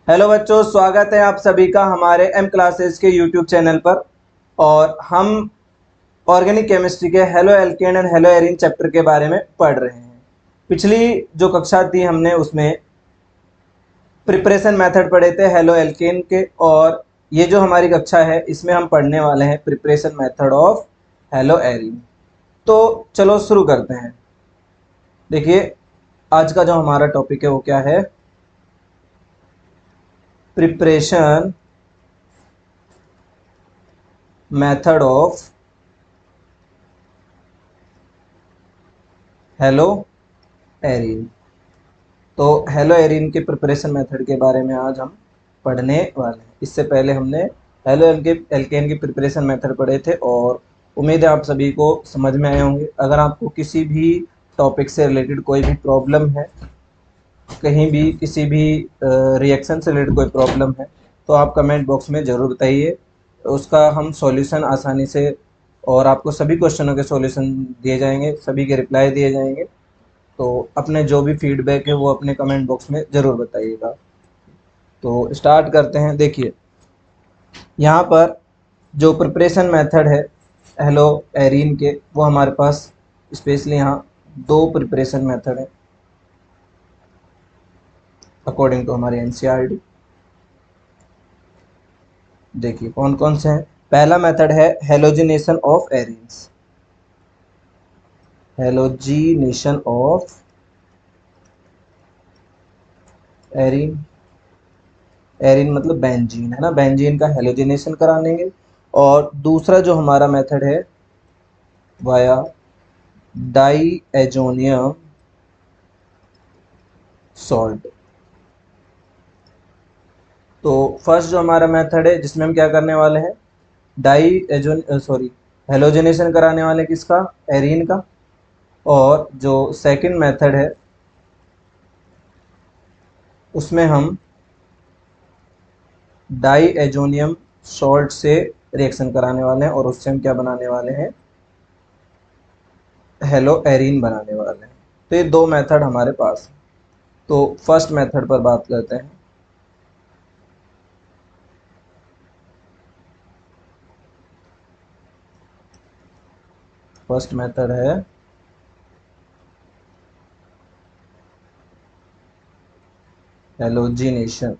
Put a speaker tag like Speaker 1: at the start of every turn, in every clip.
Speaker 1: Hello बच्चों, स्वागत है आप सभी का हमारे एम क्लासेस के यूट्यूब चैनल पर। और हम ऑर्गेनिक केमिस्ट्री के halo alkane and hello arene chapter के बारे में पढ़ रहे हैं। पिछली जो कक्षा थी हमने उसमें प्रिपरेशन मेथड पढ़े थे हेलो एल्केन के, और ये जो हमारी कक्षा है इसमें हम पढ़ने वाले हैं preparation method of hello arene. तो चलो शुरू करते हैं। देखिए, आज का जो हमारा टॉपिक है वो क्या है? Preparation method of hello arene. तो हेलो एरीन के प्रिपरेशन मेथड के बारे में आज हम पढ़ने वाले हैं। इससे पहले हमने हेलो एल्केन की प्रिपरेशन मेथड पढ़े थे और उम्मीद है आप सभी को समझ में आए होंगे। अगर आपको किसी भी टॉपिक से रिलेटेड कोई भी प्रॉब्लम है, कहीं भी किसी भी रिएक्शन से रिलेटेड कोई प्रॉब्लम है, तो आप कमेंट बॉक्स में ज़रूर बताइए। उसका हम सॉल्यूशन आसानी से, और आपको सभी क्वेश्चनों के सॉल्यूशन दिए जाएंगे, सभी के रिप्लाई दिए जाएंगे। तो अपने जो भी फीडबैक है वो अपने कमेंट बॉक्स में ज़रूर बताइएगा। तो स्टार्ट करते हैं। देखिए, यहाँ पर जो प्रिपरेशन मेथड है हेलो एरीन के, वो हमारे पास स्पेशली यहाँ दो प्रिपरेशन मेथड है अकॉर्डिंग टू हमारे एनसीईआरटी। देखिए कौन कौन से हैं। पहला मेथड है halogenation of arenes. Halogenation of arene, arene मतलब बेंजीन है ना, बेंजीन का हेलोजिनेशन करानेंगे। और दूसरा जो हमारा मेथड है वाया डाई एजोनियम सॉल्ट। तो फर्स्ट जो हमारा मेथड है जिसमें हम क्या करने वाले हैं, डाई एजोन सॉरी हेलोजिनेशन कराने वाले किसका, एरीन का। और जो सेकंड मेथड है उसमें हम डाई एजोनियम सॉल्ट से रिएक्शन कराने वाले हैं और उससे हम क्या बनाने वाले हैं, हेलो एरीन बनाने वाले हैं। तो ये दो मेथड हमारे पास हैं। तो फर्स्ट मेथड पर बात करते हैं। फर्स्ट मेथड है हेलोजिनेशन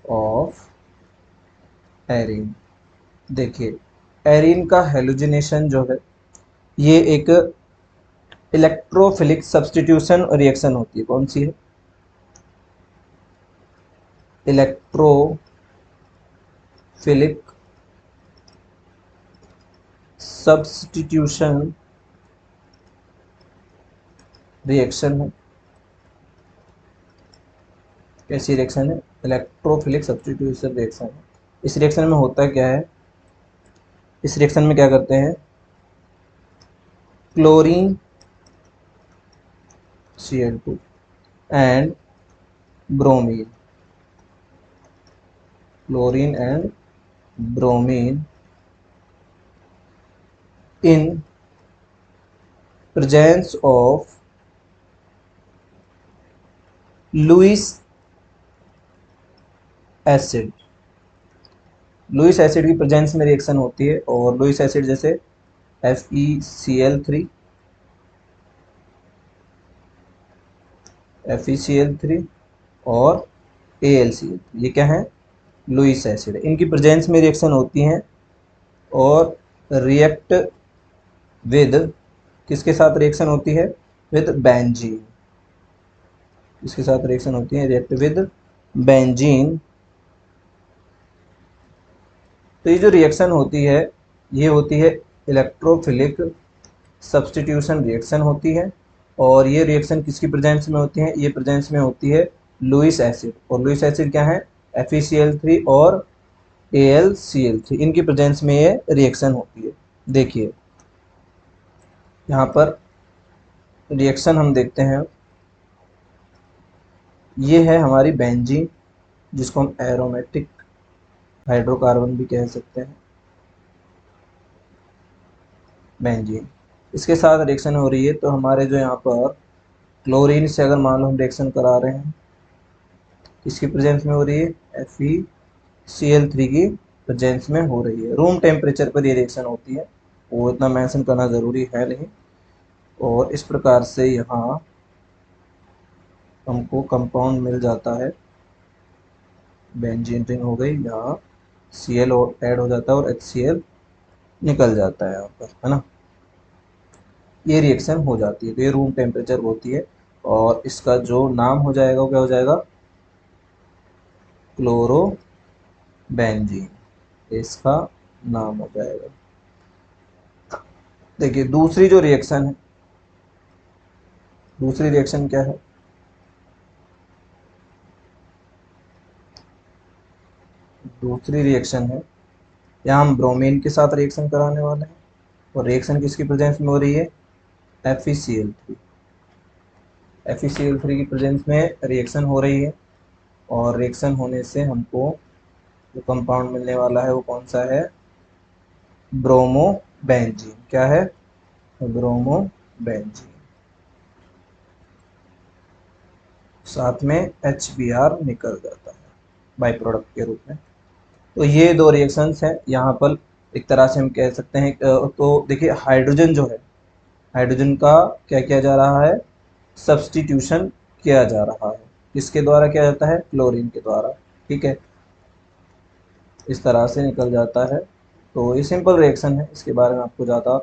Speaker 1: ऑफ एरीन। देखिए, एरीन का हेलोजिनेशन जो है ये एक इलेक्ट्रोफिलिक सब्स्टिट्यूशन रिएक्शन होती है। कौन सी है? इलेक्ट्रोफिलिक सब्स्टिट्यूशन रिएक्शन है। कैसी रिएक्शन है? इलेक्ट्रोफिलिक सब्स्टिट्यूशन रिएक्शन है। इस रिएक्शन में होता क्या है, इस रिएक्शन में क्या करते हैं, chlorine Cl2 and bromine, chlorine and bromine in presence of Lewis acid. Lewis acid की प्रेजेंस में रिएक्शन होती है, और लुईस एसिड जैसे FeCl3, FeCl3 और AlCl3, ये क्या है, लुईस एसिड। इनकी प्रेजेंस में रिएक्शन होती हैं और रिएक्ट विद, किसके साथ रिएक्शन होती है, विद बेंजीन। किसके साथ रिएक्शन होती है, रिएक्ट विद बेंजीन। तो ये जो रिएक्शन होती है ये होती है इलेक्ट्रोफिलिक सब्स्टिट्यूशन रिएक्शन होती है। और ये रिएक्शन किसकी प्रेजेंस में होती है, ये प्रेजेंस में होती है लुईस एसिड। और लुईस एसिड क्या है, FeCl3 और AlCl3, इनकी प्रेजेंस में ये रिएक्शन होती है। देखिए यहाँ पर रिएक्शन हम देखते हैं, ये है हमारी बेंजीन जिसको हम एरोमेटिक हाइड्रोकार्बन भी कह सकते हैं, बेंजीन। इसके साथ रिएक्शन हो रही है। तो हमारे जो यहाँ पर क्लोरीन से अगर मान लो हम रिएक्शन करा रहे हैं, किसकी प्रेजेंस में हो रही है, FeCl3 की प्रेजेंस में हो रही है। रूम टेम्परेचर पर ये रिएक्शन होती है, वो इतना मेंशन करना ज़रूरी है नहीं। और इस प्रकार से यहाँ हमको कंपाउंड मिल जाता है, बेंजीन रिंग हो गई, यहाँ Cl ऐड हो जाता है और HCl निकल जाता है यहाँ पर, है ना। ये रिएक्शन हो जाती है, तो ये रूम टेम्परेचर होती है और इसका जो नाम हो जाएगा वो क्या हो जाएगा, क्लोरोबेंजीन, इसका नाम हो जाएगा। देखिए दूसरी जो रिएक्शन है, दूसरी रिएक्शन क्या है, दूसरी रिएक्शन है, यहाँ हम ब्रोमीन के साथ रिएक्शन कराने वाले हैं और रिएक्शन किसकी प्रेजेंस में हो रही है, FeCl3। FeCl3 की प्रेजेंस में रिएक्शन हो रही है और रिएक्शन होने से हमको जो कंपाउंड मिलने वाला है वो कौन सा है, ब्रोमोबेंजीन। क्या है, ब्रोमोबेंजीन। साथ में HBr निकल जाता है बाई प्रोडक्ट के रूप में। तो ये दो रिएक्शंस हैं यहाँ पर, एक तरह से हम कह सकते हैं। तो देखिए हाइड्रोजन जो है, हाइड्रोजन का क्या किया जा रहा है, सब्स्टिट्यूशन किया जा रहा है। किसके द्वारा किया जाता है, क्लोरीन के द्वारा। ठीक है, इस तरह से निकल जाता है। तो ये सिंपल रिएक्शन है, इसके बारे में आपको ज़्यादा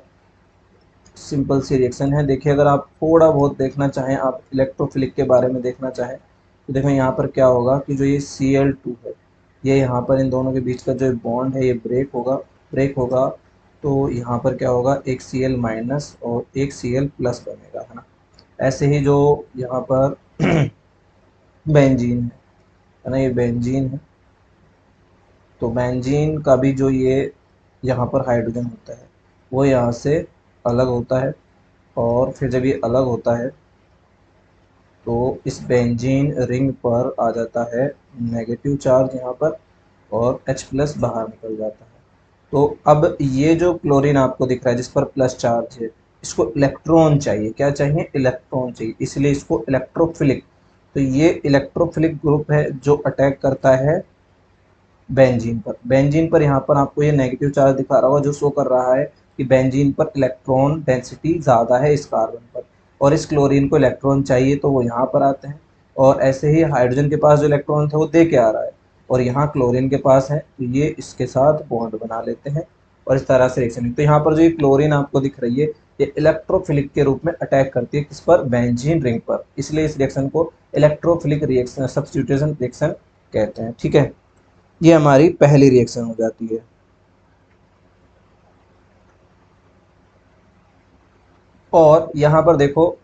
Speaker 1: सिंपल सी रिएक्शन है। देखिए अगर आप थोड़ा बहुत देखना चाहें, आप इलेक्ट्रोफिलिक के बारे में देखना चाहें, तो देखो यहाँ पर क्या होगा कि जो ये Cl2 है, ये यहाँ पर इन दोनों के बीच का जो बॉन्ड है ये ब्रेक होगा। तो यहाँ पर क्या होगा, एक Cl माइनस और एक Cl प्लस बनेगा, है ना। ऐसे ही जो यहाँ पर बेंजीन है ना, ये बेंजीन है, तो बेंजीन का भी जो ये यहाँ पर हाइड्रोजन होता है वो यहाँ से अलग होता है और फिर जब ये अलग होता है तो इस बेंजीन रिंग पर आ जाता है नेगेटिव चार्ज यहाँ पर और H प्लस बाहर निकल जाता है। तो अब ये जो क्लोरीन आपको दिख रहा है जिस पर प्लस चार्ज है, इसको इलेक्ट्रॉन चाहिए, क्या चाहिए, इलेक्ट्रॉन चाहिए, इसलिए इसको इलेक्ट्रोफिलिक, तो ये इलेक्ट्रोफिलिक ग्रुप है जो अटैक करता है बेंजीन पर यहाँ पर आपको ये नेगेटिव चार्ज दिखा रहा होगा जो शो कर रहा है कि बेंजीन पर इलेक्ट्रॉन डेंसिटी ज़्यादा है इस कार्बन पर, और इस क्लोरीन को इलेक्ट्रॉन चाहिए तो वो यहाँ पर आते हैं। और ऐसे ही हाइड्रोजन के पास जो इलेक्ट्रॉन थे वो दे के आ रहा है और यहाँ क्लोरीन के पास है, तो ये इसके साथ बॉन्ड बना लेते हैं और इस तरह से रिएक्शन। तो यहाँ पर जो ये क्लोरीन आपको दिख रही है ये इलेक्ट्रोफिलिक के रूप में अटैक करती है किस पर, बेंजीन रिंग पर, इसलिए इस रिएक्शन को इलेक्ट्रोफिलिक रिएक्शन, सब्स्टिट्यूशन रिएक्शन कहते हैं। ठीक है, ये हमारी पहली रिएक्शन हो जाती है। और यहाँ पर देखो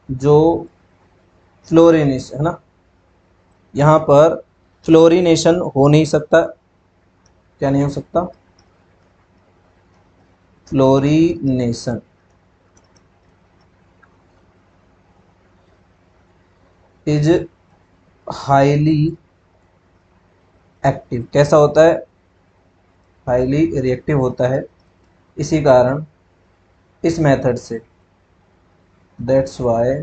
Speaker 1: जो फ्लोरिनेशन है ना, यहाँ पर फ्लोरिनेशन हो नहीं सकता, क्या नहीं हो सकता, फ्लोरिनेशन इज हाईली एक्टिव। कैसा होता है, हाईली रिएक्टिव होता है। इसी कारण इस मेथड से, that's why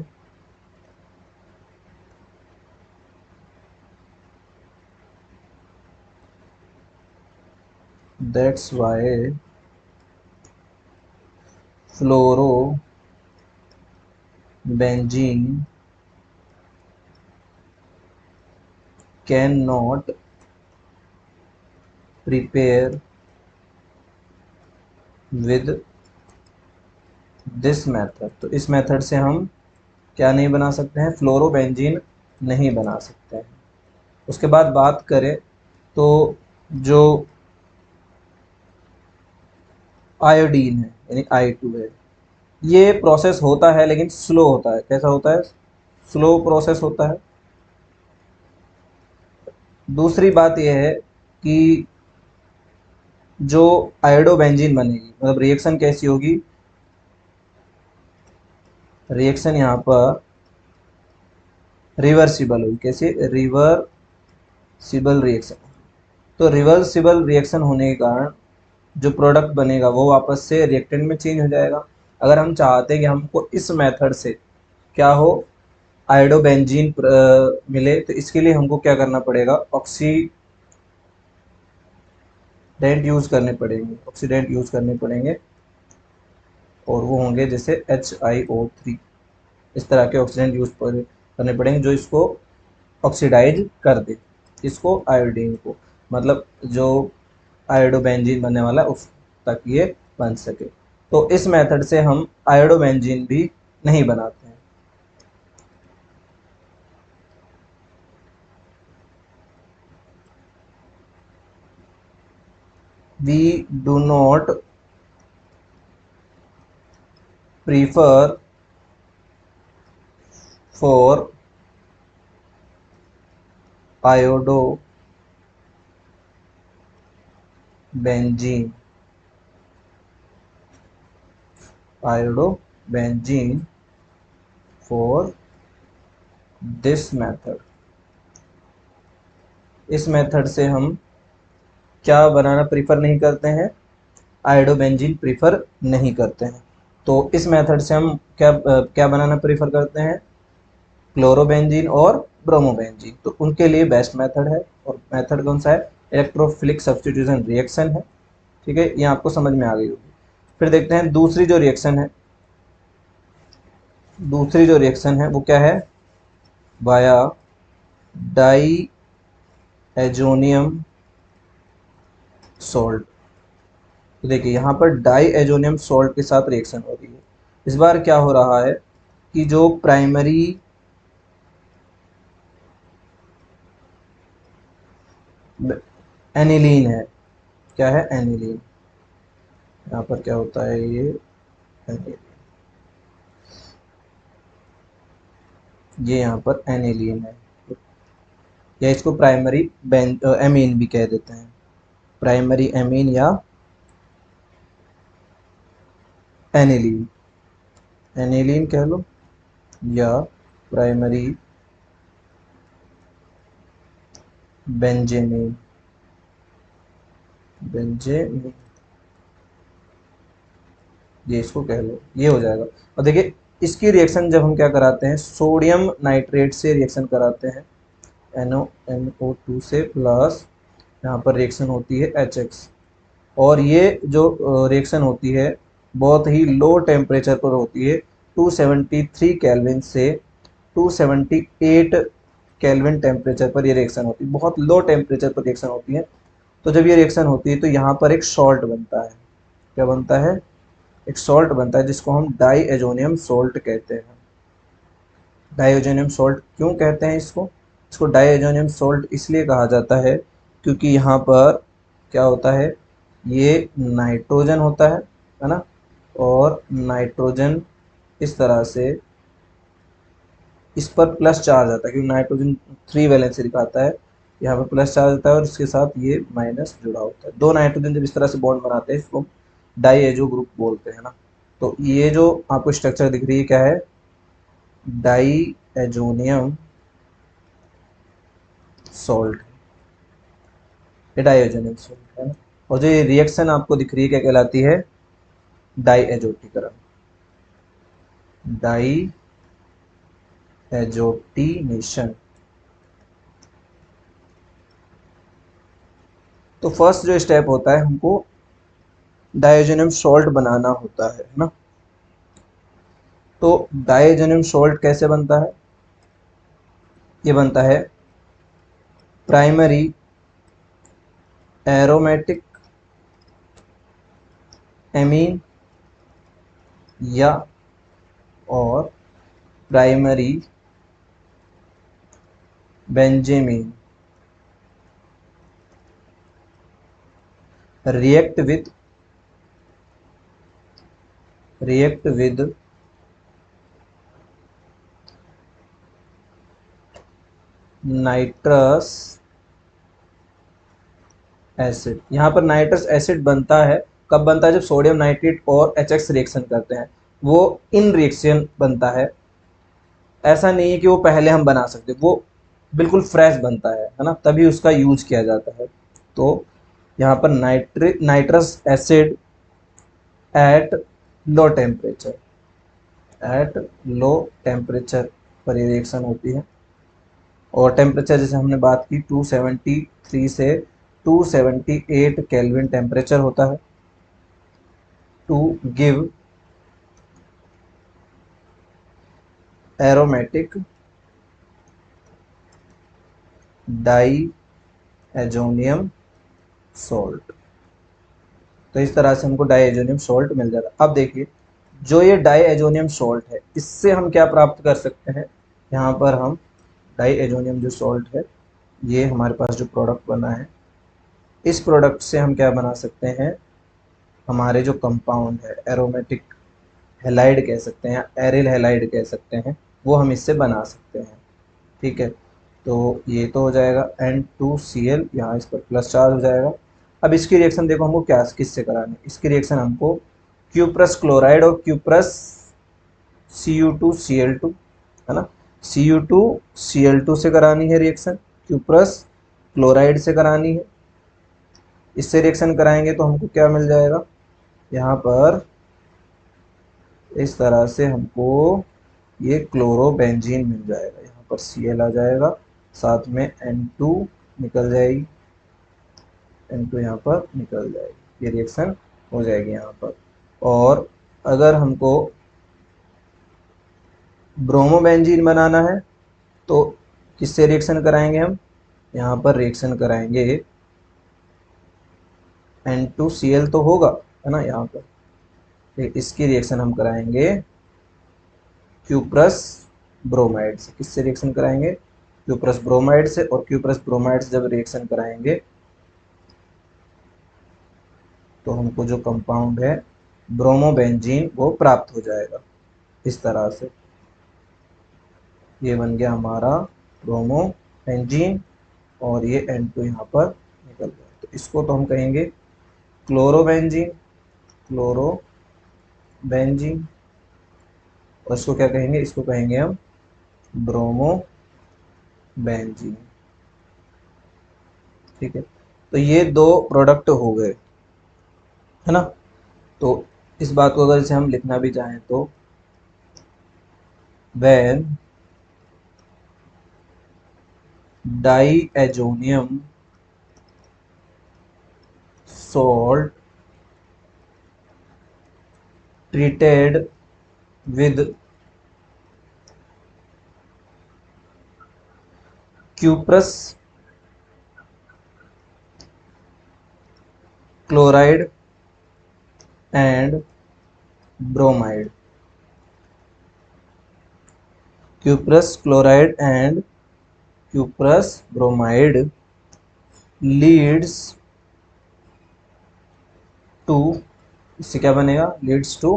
Speaker 1: that's why fluorobenzene can not prepare with this method. तो इस मेथड से हम क्या नहीं बना सकते हैं, फ्लोरोबेंजीन नहीं बना सकते हैं। उसके बाद बात करें तो जो आयोडीन है यानी I2 है, ये प्रोसेस होता है लेकिन स्लो होता है। कैसा होता है, स्लो प्रोसेस होता है। दूसरी बात यह है कि जो आयोडोबेंजीन बनेगी, मतलब रिएक्शन कैसी होगी, रिएक्शन यहाँ पर रिवर्सिबल होगी। कैसे, रिवर्सिबल रिएक्शन। तो रिवर्सिबल रिएक्शन होने के कारण जो प्रोडक्ट बनेगा वो वापस से रिएक्टेंट में चेंज हो जाएगा अगर हम चाहते हैं कि हमको इस मेथड से क्या हो, आयोडोबेंजीन मिले, तो इसके लिए हमको क्या करना पड़ेगा, ऑक्सीडेंट यूज करने पड़ेंगे और वो होंगे जैसे HiO3, इस तरह के ऑक्सीडेंट यूज करने पड़ेंगे जो इसको ऑक्सीडाइज कर दे, इसको आयोडीन को, मतलब जो आयोडोबेंजीन बनने वाला है उस तक ये बन सके। तो इस मेथड से हम आयोडोबेंजीन भी नहीं बनाते हैं। We do not prefer for iodobenzene for this method. इस मेथड से हम क्या बनाना प्रीफर नहीं करते हैं, आयोडोबेंजीन प्रीफर नहीं करते हैं। तो इस मेथड से हम क्या बनाना प्रीफर करते हैं, क्लोरोबेंजीन और ब्रोमोबेंजीन। तो उनके लिए बेस्ट मेथड है, और मेथड कौन सा है, इलेक्ट्रोफिलिक सब्स्टिट्यूशन रिएक्शन है। ठीक है, ये आपको समझ में आ गई होगी। फिर देखते हैं दूसरी जो रिएक्शन है वो क्या है, वाया डाई एजोनियम सोल्ट। तो देखिए यहाँ पर डाई एजोनियम सोल्ट के साथ रिएक्शन हो रही है। इस बार क्या हो रहा है कि जो प्राइमरी एनिलीन है, क्या है, एनिलीन, यहाँ पर क्या होता है, ये एनिलीन, ये यहाँ पर एनिलीन है, या इसको प्राइमरी एमीन भी कह देते हैं, प्राइमरी एमीन या एनिलीन, एनिलीन कह लो या प्राइमरी बेंजेमीन, बेंजेमीन, ये इसको कह लो, ये हो जाएगा। और देखिए इसकी रिएक्शन जब हम क्या कराते हैं, सोडियम नाइट्रेट से रिएक्शन कराते हैं, NO2 से प्लस, यहाँ पर रिएक्शन होती है HX, और ये जो रिएक्शन होती है बहुत ही लो टेम्परेचर पर होती है, 273 केल्विन से 278 केल्विन टेम्परेचर पर ये रिएक्शन होती है, बहुत लो टेम्परेचर पर रिएक्शन होती है। तो जब ये रिएक्शन होती है तो यहाँ पर एक सॉल्ट बनता है, क्या बनता है, एक सॉल्ट बनता है जिसको हम डाई एजोनियम सॉल्ट कहते हैं। डाइओजेनियम सॉल्ट क्यों कहते हैं इसको, इसको डाइओजेनियम सॉल्ट इसलिए कहा जाता है क्योंकि यहाँ पर क्या होता है, ये नाइट्रोजन होता है ना, और नाइट्रोजन इस तरह से इस पर प्लस चार्ज आता है, क्योंकि नाइट्रोजन 3 वैलेंसी दिखाता है, यहाँ पर प्लस चार्ज आता है और इसके साथ ये माइनस जुड़ा होता है। दो नाइट्रोजन जब इस तरह से बॉन्ड बनाते हैं इसको डाइएजो ग्रुप बोलते हैं ना। तो ये जो आपको स्ट्रक्चर दिख रही है क्या है, डाई एजोनियम सॉल्ट, ये डाइओजेनिक सॉल्ट है ना। और जो ये रिएक्शन आपको दिख रही है क्या कहलाती है, डाई एजोटीकरण, डाई एजोटीनेशन। तो फर्स्ट जो स्टेप होता है, हमको डाइओजेनियम सॉल्ट बनाना होता है ना। तो डाइओजेनियम सॉल्ट कैसे बनता है, ये बनता है प्राइमरी एरोमेटिक एमीन या और primary benzamine react with nitrous acid. यहाँ पर नाइट्रस एसिड बनता है, कब बनता है, जब सोडियम नाइट्रेट और HX रिएक्शन करते हैं, वो इन रिएक्शन बनता है। ऐसा नहीं है कि वो पहले हम बना सकते, वो बिल्कुल फ्रेश बनता है ना, तभी उसका यूज किया जाता है। तो यहाँ पर nitrous acid at low temperature, at low temperature पर ये रिएक्शन होती है। और टेम्परेचर जैसे हमने बात की 273 से 278 केल्विन टेम्परेचर होता है to give aromatic diazonium salt. तो इस तरह से हमको डाई एजोनियम सॉल्ट मिल जाता है। अब देखिए, जो ये डाई एजोनियम सॉल्ट है, इससे हम क्या प्राप्त कर सकते हैं। यहाँ पर हम डाई एजोनियम जो सॉल्ट है, ये हमारे पास जो प्रोडक्ट बना है, इस प्रोडक्ट से हम क्या बना सकते हैं, हमारे जो कंपाउंड है एरोमेटिक हेलाइड कह सकते हैं या एरिल हेलाइड कह सकते हैं, वो हम इससे बना सकते हैं। ठीक है, तो ये तो हो जाएगा N2Cl, यहाँ इस पर प्लस चार्ज हो जाएगा। अब इसकी रिएक्शन देखो हमको क्या किससे करानी है। इसकी रिएक्शन हमको क्यूप्रस क्लोराइड और क्यूप्रस Cu2Cl2, है ना, Cu2Cl2 से करानी है रिएक्शन, क्यूप्रस क्लोराइड से करानी है। इससे रिएक्शन कराएंगे तो हमको क्या मिल जाएगा, यहाँ पर इस तरह से हमको ये क्लोरोबेंजीन मिल जाएगा। यहाँ पर Cl आ जाएगा, साथ में N2 निकल जाएगी, N2 यहाँ पर निकल जाएगी, ये रिएक्शन हो जाएगी यहाँ पर। और अगर हमको ब्रोमोबेंजीन बनाना है तो किससे रिएक्शन कराएंगे हम, यहाँ पर रिएक्शन कराएंगे N2Cl तो होगा, है ना, यहाँ पर फिर इसकी रिएक्शन हम कराएंगे क्यूप्रस ब्रोमाइड से। किससे रिएक्शन कराएंगे, क्यूप्रस ब्रोमाइड से। और क्यूप्रस ब्रोमाइड से जब रिएक्शन कराएंगे तो हमको जो कंपाउंड है ब्रोमोबेंजीन वो प्राप्त हो जाएगा। इस तरह से ये बन गया हमारा ब्रोमोबेंजीन, और ये N2 यहाँ पर निकल गया। तो इसको तो हम कहेंगे क्लोरोबेंजीन, क्लोरोबेंजीन। और इसको क्या कहेंगे, इसको कहेंगे हम ब्रोमोबेंजीन। ठीक है, तो ये दो प्रोडक्ट हो गए, है ना। तो इस बात को अगर इसे हम लिखना भी चाहें तो when diazonium salt treated with cuprous chloride and bromide, cuprous chloride and cuprous bromide leads to, इससे क्या बनेगा, leads to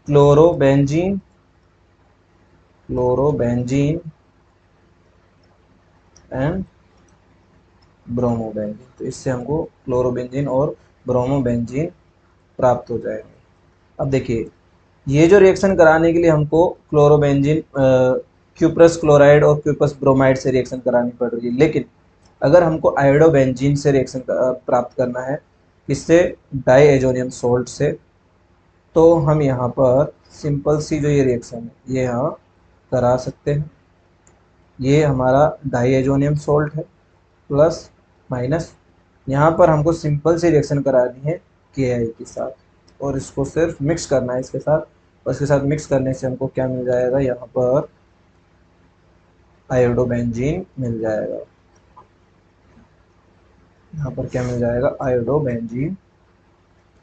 Speaker 1: chlorobenzene, chlorobenzene and bromobenzene. तो इससे हमको क्लोरोबेंजीन और ब्रोमोबेंजीन प्राप्त हो जाएंगे। अब देखिए, ये जो रिएक्शन कराने के लिए हमको क्लोरोबेंजीन क्यूप्रस क्लोराइड और क्यूप्रस ब्रोमाइड से रिएक्शन करानी पड़ रही है, लेकिन अगर हमको आयोडोबेंजीन से रिएक्शन प्राप्त करना है, किससे, डाईएजोनियम सोल्ट से, तो हम यहाँ पर सिंपल सी जो ये रिएक्शन है ये यहाँ करा सकते हैं। ये हमारा डाईएजोनियम सोल्ट है, प्लस माइनस, यहाँ पर हमको सिंपल सी रिएक्शन करानी है KI के साथ, और इसको सिर्फ मिक्स करना है इसके साथ। और इसके साथ मिक्स करने से हमको क्या मिल जाएगा, यहाँ पर आयोडोबेंजीन मिल जाएगा। यहाँ पर क्या मिल जाएगा, आयोडोबेंजीन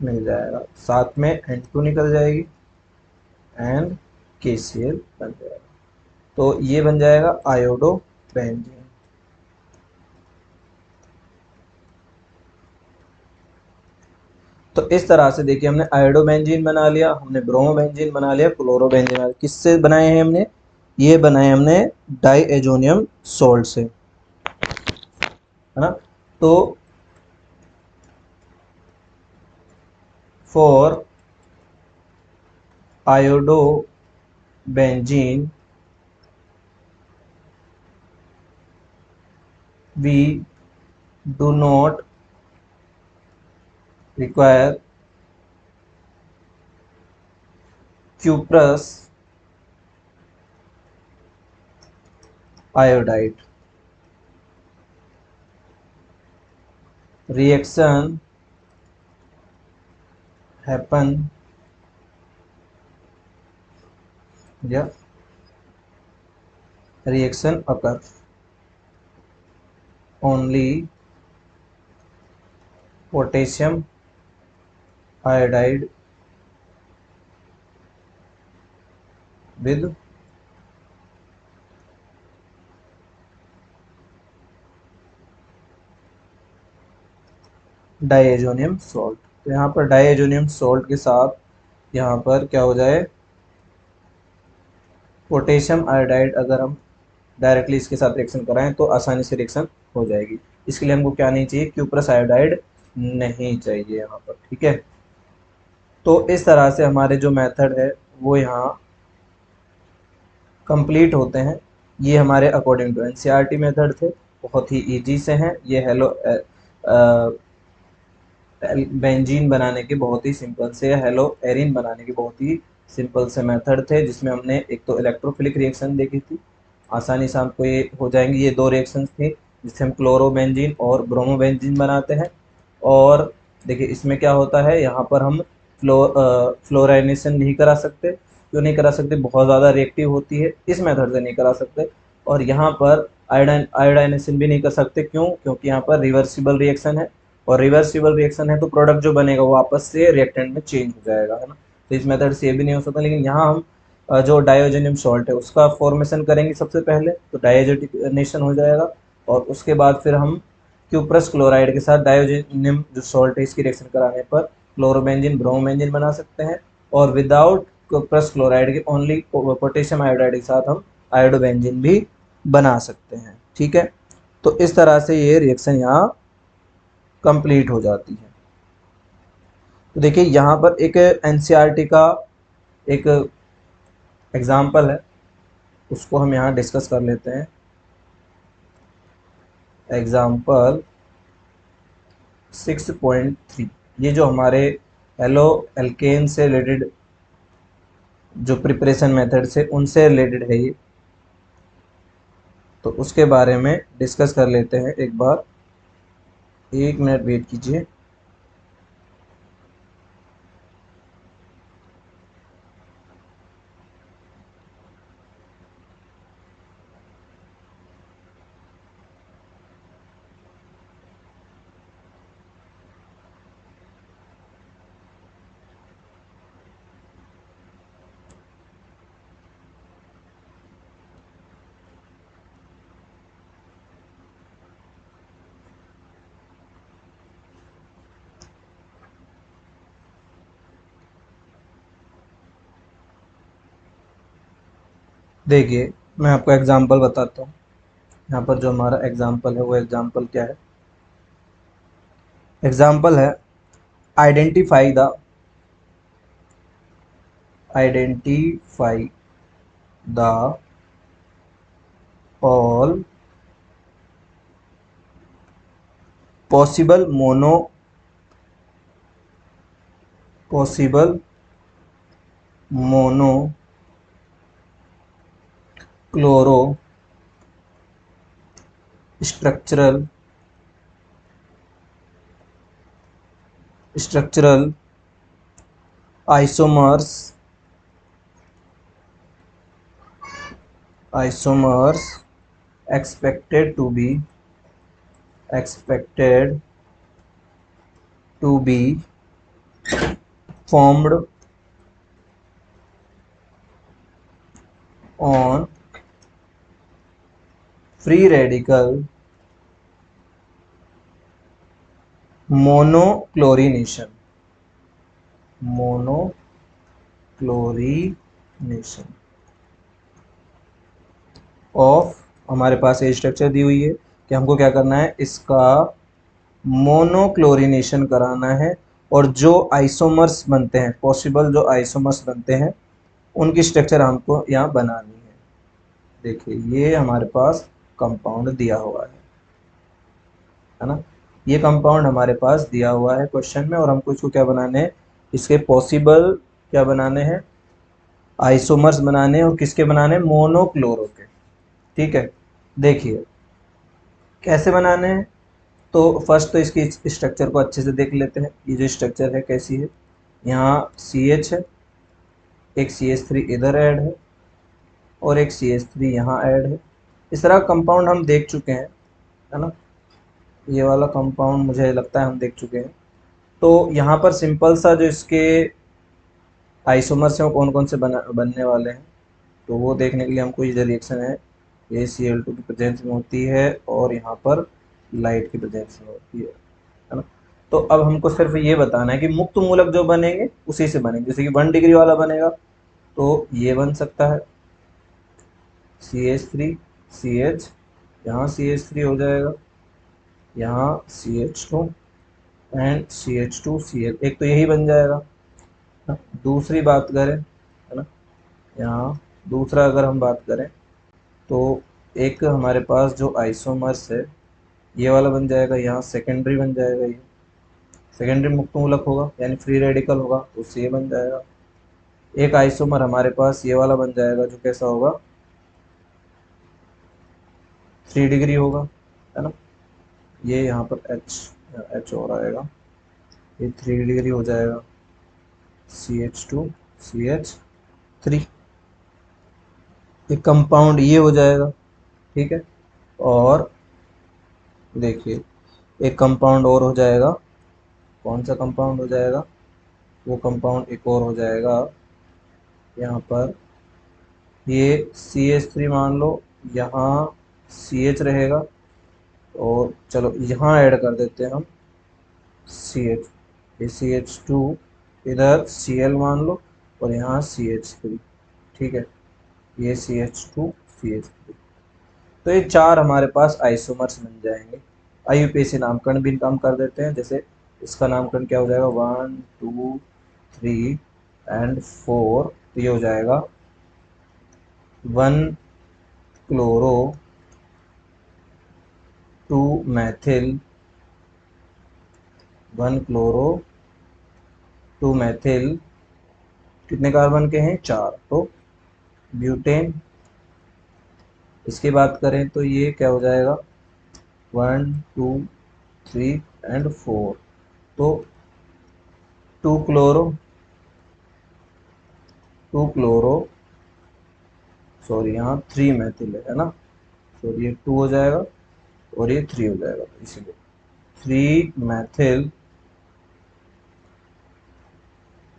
Speaker 1: मिल जाएगा, साथ में N2 निकल जाएगी एंड KCl बन जाएगा। तो ये बन जाएगा आयोडोबेंजीन। तो इस तरह से देखिए, हमने आयोडोबेंजीन बना लिया, हमने ब्रोमोबेंजीन बना लिया, क्लोरोबेंजीन बना लिया। किससे बनाए हैं हमने, ये बनाए हमने डाईएजोनियम सोल्ट से, है ना। तो for iodobenzene we do not require cuprous iodide reaction happen या reaction occur only potassium iodide with diazonium salt. तो यहाँ पर डाइएजोनियम सॉल्ट के साथ यहाँ पर क्या हो जाए, पोटेशियम आयोडाइड अगर हम डायरेक्टली इसके साथ रिएक्शन कराएं तो आसानी से रिएक्शन हो जाएगी। इसके लिए हमको क्या नहीं चाहिए, क्यूप्रस आयोडाइड नहीं चाहिए यहाँ पर, ठीक है। तो इस तरह से हमारे जो मेथड है वो यहाँ कंप्लीट होते हैं। ये हमारे अकॉर्डिंग टू एनसीईआरटी मेथड थे, बहुत ही इजी से हैं ये। हेलो बेंजीन बनाने के बहुत ही सिंपल से, हेलो एरिन बनाने के बहुत ही सिंपल से मेथड थे, जिसमें हमने एक तो इलेक्ट्रोफिलिक रिएक्शन देखी थी, आसानी से हमको ये हो जाएंगी। ये दो रिएक्शंस थी जिससे हम क्लोरोबेंजीन और ब्रोमोबेंजीन बनाते हैं। और देखिए इसमें क्या होता है, यहाँ पर हम फ्लोराइनेशन नहीं करा सकते। क्यों नहीं करा सकते, बहुत ज़्यादा रिएक्टिव होती है, इस मेथड से नहीं करा सकते। और यहाँ पर आयोडाइनेशन भी नहीं कर सकते, क्यों, क्योंकि यहाँ पर रिवर्सिबल रिएक्शन है, और रिवर्सिबल रिएक्शन है तो प्रोडक्ट जो बनेगा वो आपस से रिएक्टेंट में चेंज हो जाएगा, है ना। तो इस मेथड से ये भी नहीं हो सकता। लेकिन यहाँ हम जो डायोजेनियम सॉल्ट है उसका फॉर्मेशन करेंगे सबसे पहले, तो डायोजेनेशन हो जाएगा। और उसके बाद फिर हम क्यूप्रस क्लोराइड के साथ डायोजेनियम जो सॉल्ट है इसकी रिएक्शन कराने पर क्लोरोबेंजीन ब्रोमोबेंजीन बना सकते हैं। और विदाउट क्यूप्रस क्लोराइड के ओनली पोटेशियम आयोडाइड के साथ हम आयोडोबेंजीन भी बना सकते हैं, ठीक है। तो इस तरह से ये रिएक्शन यहाँ कंप्लीट हो जाती है। तो देखिए यहाँ पर एक एनसीईआरटी का एक एग्जाम्पल है, उसको हम यहाँ डिस्कस कर लेते हैं। एग्जाम्पल 6.3, ये जो हमारे हेलो एल्केन से रिलेटेड जो प्रिपरेशन मेथड्स है उनसे रिलेटेड है ये, तो उसके बारे में डिस्कस कर लेते हैं एक बार। एक मिनट वेट कीजिए। देखिए मैं आपको एग्जाम्पल बताता हूँ। यहाँ पर जो हमारा एग्जाम्पल है वो एग्जाम्पल क्या है, एग्जाम्पल है identify the all possible mono chloro structural isomers expected to be formed on free radical monoclorination of, हमारे पास ये स्ट्रक्चर दी हुई है कि हमको क्या करना है, इसका मोनोक्लोरिनेशन कराना है। और जो आइसोमर्स बनते हैं, पॉसिबल जो आइसोमर्स बनते हैं उनकी स्ट्रक्चर हमको यहाँ बनानी है। देखिए ये हमारे पास कंपाउंड दिया हुआ है ना, ये कंपाउंड हमारे पास दिया हुआ है क्वेश्चन में, और हमको इसको क्या बनाने हैं, इसके पॉसिबल क्या बनाने हैं, आइसोमर्स बनाने और किसके बनाने, मोनोक्लोरो के। ठीक है, देखिए कैसे बनाने हैं। तो फर्स्ट तो इसकी स्ट्रक्चर को अच्छे से देख लेते हैं। ये जो स्ट्रक्चर है कैसी है, यहाँ CH है, एक CH3 इधर ऐड है और एक CH3 यहाँ ऐड है। इस तरह कंपाउंड हम देख चुके हैं, है ना। ये वाला कंपाउंड मुझे लगता है हम देख चुके हैं। तो यहाँ पर सिंपल सा जो इसके आइसोमर्स हैं वो कौन कौन से बनने वाले हैं, तो वो देखने के लिए हमको ये जो रिएक्शन है ये Cl2 की प्रेजेंस में होती है और यहाँ पर लाइट की प्रेजेंस में होती है ना। तो अब हमको सिर्फ ये बताना है कि मुक्त मूलक जो बनेंगे उसी से बनेंगे। जैसे कि 1 डिग्री वाला बनेगा तो ये बन सकता है CH3 CH, यहाँ CH3 हो जाएगा, यहाँ CH2 एंड CH2Cl, एक तो यही बन जाएगा। दूसरी बात करें, है ना, यहाँ दूसरा अगर हम बात करें तो एक हमारे पास जो आइसोमर्स है ये वाला बन जाएगा, यहाँ सेकेंडरी बन जाएगा, ये सेकेंडरी मुक्त मूलक होगा यानी फ्री रेडिकल होगा, तो उससे ये बन जाएगा। एक आइसोमर हमारे पास ये वाला बन जाएगा जो कैसा होगा, 3 डिग्री होगा, है ना। ये यहाँ पर H हो आएगा, ये 3 डिग्री हो जाएगा, CH2 CH3, एक कंपाउंड ये हो जाएगा। ठीक है, और देखिए एक कंपाउंड और हो जाएगा, कौन सा कंपाउंड हो जाएगा, वो कंपाउंड एक और हो जाएगा यहाँ पर, ये CH3 मान लो, यहाँ CH रहेगा और चलो यहाँ ऐड कर देते हैं हम CH, ये CH2 इधर Cl मान लो और यहाँ CH3। ठीक है, ये CH2 CH3, तो ये 4 हमारे पास आइसोमर्स बन जाएंगे। IUPAC नामकरण भी हम कर देते हैं। जैसे इसका नामकरण क्या हो जाएगा, 1 2 3 एंड 4, तो ये हो जाएगा 1 क्लोरो 2 मैथिल, 1 क्लोरो 2 मैथिल, कितने कार्बन के हैं, 4, तो ब्यूटेन। इसकी बात करें तो ये क्या हो जाएगा, 1 2 3 एंड 4, तो 2 क्लोरो सॉरी यहाँ 3 मैथिल है ना, सॉरी ये 2 हो जाएगा और ये 3 हो जाएगा, इसीलिए 3 मैथिल,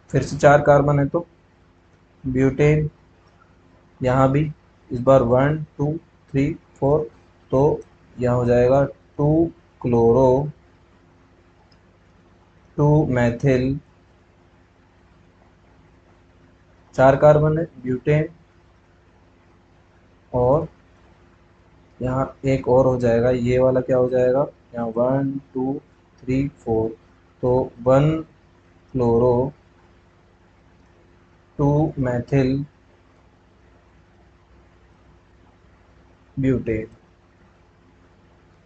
Speaker 1: फिर से 4 कार्बन है तो ब्यूटेन। यहाँ भी इस बार 1 2 3 4, तो यहाँ हो जाएगा 2 क्लोरो 2 मैथिल, 4 कार्बन है ब्यूटेन, और यहाँ एक और हो जाएगा, ये वाला क्या हो जाएगा, यहाँ 1 2 3 4, तो 1 क्लोरो 2 मैथिल ब्यूटेन।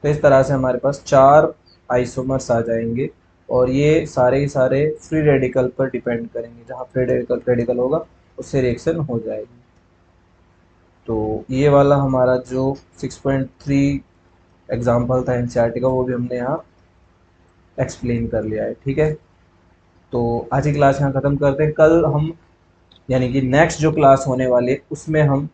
Speaker 1: तो इस तरह से हमारे पास 4 आइसोमर्स आ जाएंगे और ये सारे ही सारे फ्री रेडिकल पर डिपेंड करेंगे, जहाँ फ्री रेडिकल होगा उससे रिएक्शन हो जाएगी। तो ये वाला हमारा जो 6.3 एग्जाम्पल था NCERT का, वो भी हमने यहाँ एक्सप्लेन कर लिया है। ठीक है, तो आज की क्लास यहाँ ख़त्म करते हैं। कल हम यानी कि नेक्स्ट जो क्लास होने वाली है उसमें हम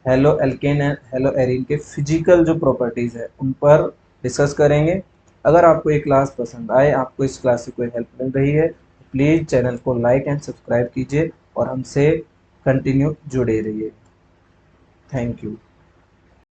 Speaker 1: halo alkane and hello arene के फिजिकल जो प्रॉपर्टीज़ है उन पर डिस्कस करेंगे। अगर आपको ये क्लास पसंद आए, आपको इस क्लास से कोई हेल्प मिल रही है, प्लीज़ चैनल को लाइक एंड सब्सक्राइब कीजिए और हमसे कंटिन्यू जुड़े रहिए। Thank you.